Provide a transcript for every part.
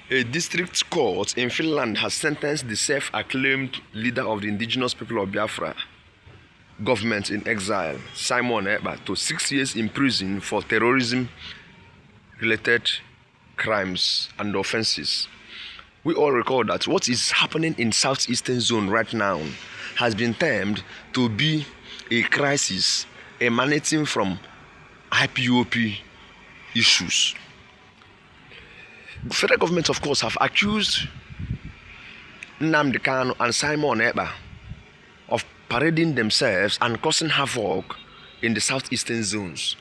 A district court in Finland has sentenced the self-acclaimed leader of the indigenous people of Biafra government in exile, Simon Ekpa, to 6 years in prison for terrorism-related crimes and offenses. We all recall that what is happening in southeastern zone right now has been termed to be a crisis emanating from IPOP issues. The federal government, of course, have accused Nnamdi Kanu and Simon Ekpa of parading themselves and causing havoc in the southeastern zones.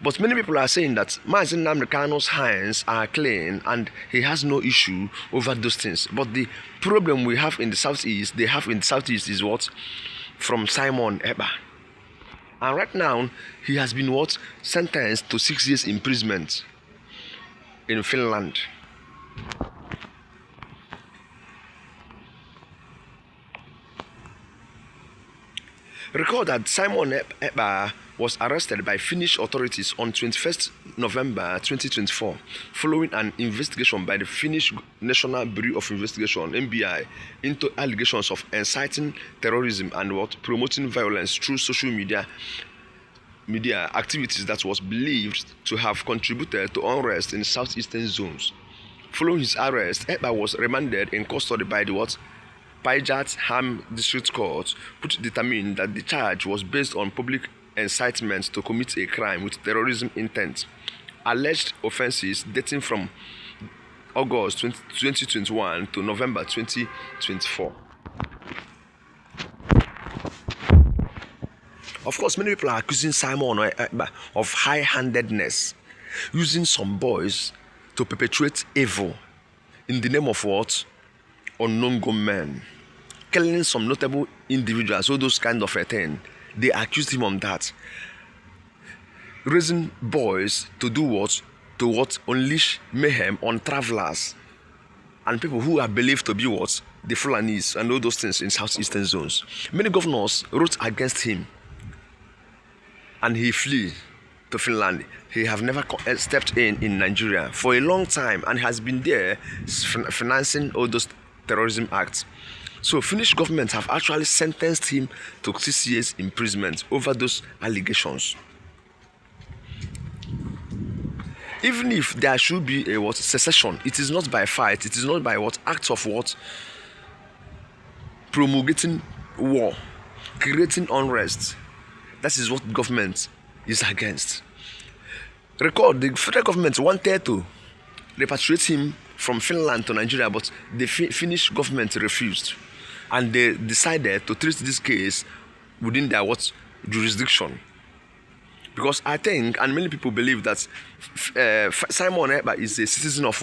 But many people are saying that Mazi Nnamdi Kanu's hands are clean and he has no issue over those things. But the problem we have in the southeast, is what? From Simon Ekpa. And right now, he has been what? Sentenced to 6 years imprisonment in Finland. Recall that Simon Ekpa was arrested by Finnish authorities on 21st November 2024 following an investigation by the Finnish National Bureau of Investigation (NBI) into allegations of inciting terrorism and promoting violence through social media activities that was believed to have contributed to unrest in southeastern zones. Following his arrest, Ekpa was remanded in custody by the Pajat Ham District Court, which determined that the charge was based on public incitement to commit a crime with terrorism intent. Alleged offenses dating from August 2021 to November 2024. Of course, many people are accusing Simon Ekpa of high-handedness, using some boys to perpetrate evil in the name of what? Unknown gunmen, killing some notable individuals, all those kind of a thing. They accused him of that. Raising boys to do what? To what? Unleash mayhem on travelers and people who are believed to be what? The Fulanis and all those things in southeastern zones. Many governors wrote against him and he flee to Finland. He have never stepped in Nigeria for a long time and has been there financing all those terrorism acts. So Finnish government have actually sentenced him to 6 years imprisonment over those allegations. Even if there should be a secession, it is not by fight, it is not by acts of promulgating war, creating unrest. That is what government is against. Recall, the federal government wanted to repatriate him from Finland to Nigeria, but the Finnish government refused. And they decided to treat this case within their jurisdiction. Because I think, and many people believe that Simon Ekpa is a citizen of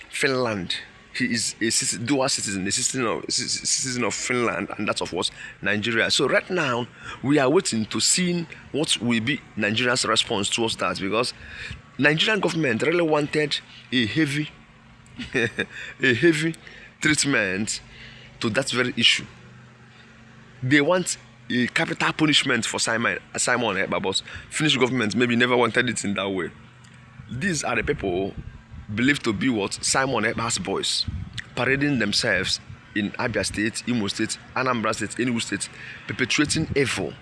Finland. He is a dual citizen, a citizen of Finland and that of Nigeria. So right now, we are waiting to see what will be Nigeria's response towards that, because Nigerian government really wanted a heavy treatment to that very issue. They want a capital punishment for Simon Ekpa, but Finnish government maybe never wanted it in that way. These are the people believed to be Simon Ekpa's boys, parading themselves in Abia State, Imo State, Anambra State, Enugu State, perpetrating evil,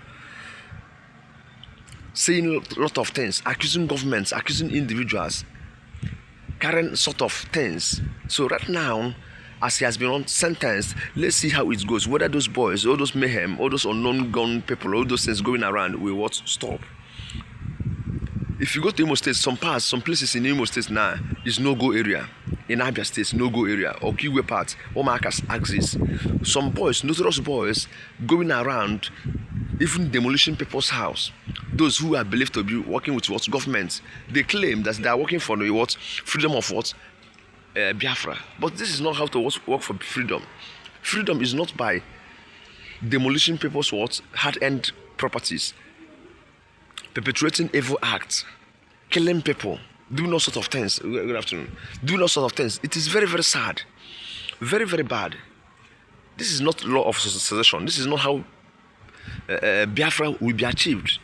saying a lot of things, accusing governments, accusing individuals, carrying sort of things. So right now, as he has been sentenced, let's see how it goes. Whether those boys, all those mayhem, all those unknown gun people, all those things going around will stop. If you go to Imo State, some places in Imo State now is no-go area. In Abia State, no-go area. Or Kiwe part, Omakas axis. Some boys, notorious boys, going around, even demolishing people's house. Those who are believed to be working with government, they claim that they are working for the freedom of Biafra. But this is not how to work for freedom. Freedom is not by demolishing people's hard-earned properties, perpetrating evil acts, killing people, doing all sorts of things. Good afternoon. Doing all sorts of things. It is very, very sad. Very, very bad. This is not law of secession. This is not how Biafra will be achieved.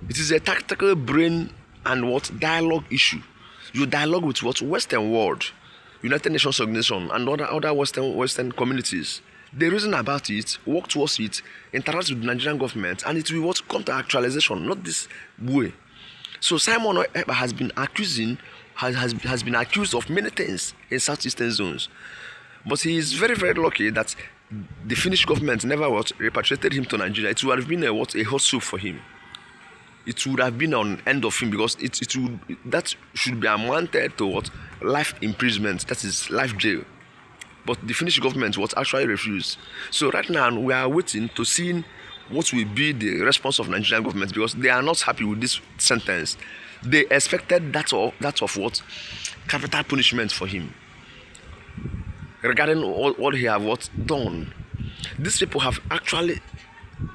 It is a tactical brain and dialogue issue. You dialogue with what Western world, United Nations organization, and other Western communities. They reason about it, work towards it, interact with the Nigerian government, and it will what come to actualization, not this way. So Simon Ekpa has been been accused of many things in southeastern zones, but he is very, very lucky that the Finnish government never repatriated him to Nigeria. It would have been a hot soup for him. It would have been an end of him, because that should be amounted to what? Life imprisonment, that is life jail. But the Finnish government actually refused. So right now we are waiting to see what will be the response of Nigerian government, because they are not happy with this sentence. They expected that of what? Capital punishment for him. Regarding what he have done. These people have actually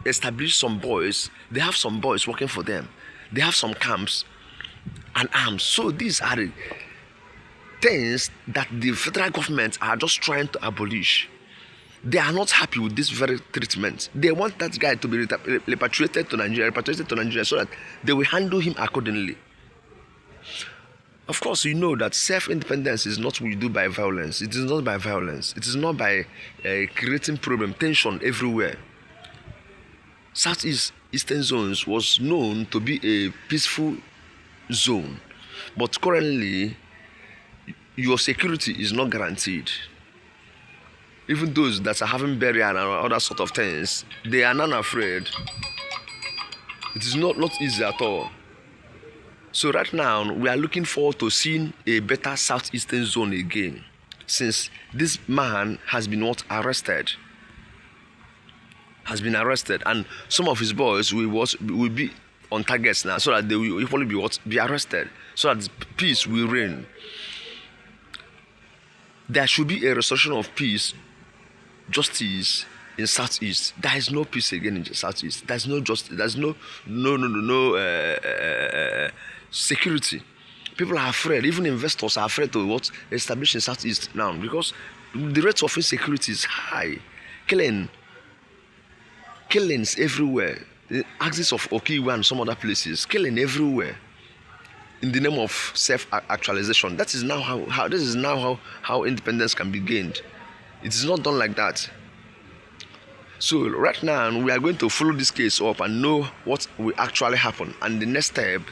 established some boys. They have some boys working for them. They have some camps and arms. So these are the things that the federal government are just trying to abolish. They are not happy with this very treatment. They want that guy to be repatriated to Nigeria, so that they will handle him accordingly. Of course, you know that self-independence is not what you do by violence. It is not by violence. It is not by creating problem, tension everywhere. Southeastern zones was known to be a peaceful zone, but currently your security is not guaranteed. Even those that are having burial and other sort of things, they are not afraid. It is not easy at all. So right now we are looking forward to seeing a better southeastern zone again, since this man has been arrested. And some of his boys will be on targets now, so that they will equally be arrested, so that peace will reign. There should be a restoration of peace, justice in Southeast. There is no peace again in the Southeast. There is no justice. There is no security. People are afraid. Even investors are afraid to establish in Southeast now, because the rate of insecurity is high. Killings everywhere. The axis of Okiwa and some other places. Killing everywhere in the name of self-actualization. This is now how independence can be gained. It is not done like that. So right now we are going to follow this case up and know what will actually happen, and the next step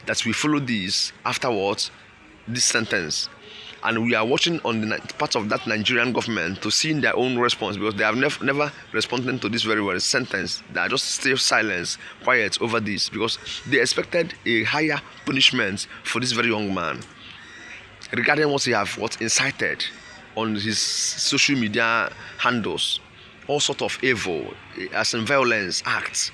that we follow this afterwards, this sentence. And we are watching on the part of that Nigerian government to see their own response, because they have never responded to this very well sentence. They are just still silent, quiet over this, because they expected a higher punishment for this very young man regarding what he have incited on his social media handles, all sort of evil, as in violence acts.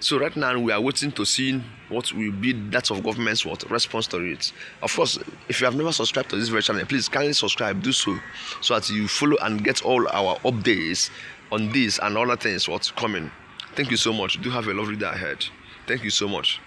So right now we are waiting to see what will be that of government's response to it. Of course, if you have never subscribed to this very channel, please kindly subscribe, do so that you follow and get all our updates on this and other things coming. Thank you so much. Do have a lovely day ahead. Thank you so much.